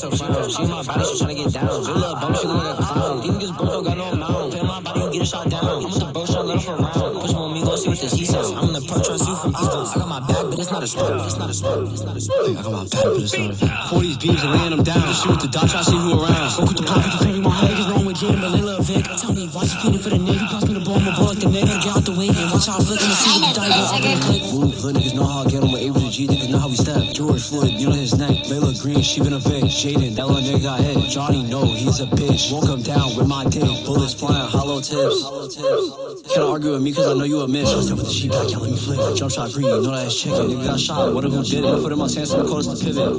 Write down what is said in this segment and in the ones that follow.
to frown. She in my body, she tryna get down. She little bum, she look like a clown. These niggas broke, don't got no amount. Play my body, you get a shot down. I'm with the bro, tryna let off a round. Push on me, go see what this he sound. I'm in the pro, tryna see from EastBound. I got my back, but it's not a sport. It's not a sport. It's not a sport. I got my back, but it's not a sport. 40s beams and laying them down. Just shoot with the dot, try to see who around. Go with the pop, with the pain, my head is wrong with Jaden, but they love Vic. Tell me, why you feeling for the Navy? Pass me the ball, my ball like the nigga. Get out the way and watch how I flick in the seat with the dime. I'm gonna click. Move, little niggas know how I get on with A with the G, niggas know how we step. George Floyd, you know his neck. Layla Green, she been a Vic. Jaden, that little nigga got hit. Johnny, no, he's a bitch. Won't come down with my dick. Bullets flying, hollow tips. Can't argue with me cause I know you a miss. What's up with the sheet back, y'all let me flick. Jump shot green, you know that ass chicken. Nigga got shot, what if who did it? I put in my stance and call us the pivot.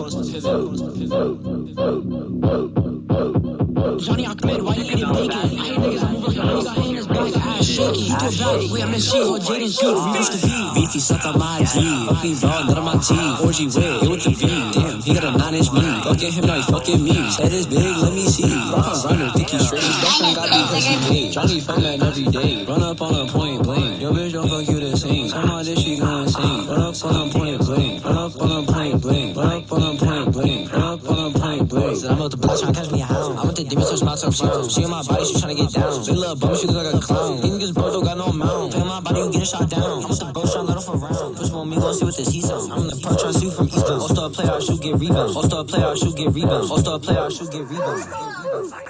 Johnny Ahmed, why you eating bacon? I hate niggas, I move like a nigga, I hate his back, ass shaky. You do back, wait, I miss she, or Jaden Pete, reach the V. Beefy suck on my G, fucking raw, none of my teeth. Orgy wig, hit with the V, damn, he got a 9-inch me. Fucking him, now he fucking me. Said it's big, let me see. Rock on runner, think he's straight. Best friend got me cause he paid. Johnny fun man every day. Run up on a point blank. Yo bitch, don't fuck you the same. Tell my dish, she going insane. Run up on a point blank. Run up on a point blank. Run up on a point blank. Run up on a point blank. Said I'm about to block, tryna catch me how. I went to Dimmy, touch my tongue frown. She in my body, she tryna get down. Big little bum, she look like a clown. These niggas broke, don't got no amount. Play my body, you get a shot down. I'm with the bro, tryna let off a round. Push on me, go see what this he sound. I'm in the pro, tryna see from EastBound. All-star player, I shoot, get rebound. All-star player, I shoot, get rebound. All-star player, I shoot, get rebound.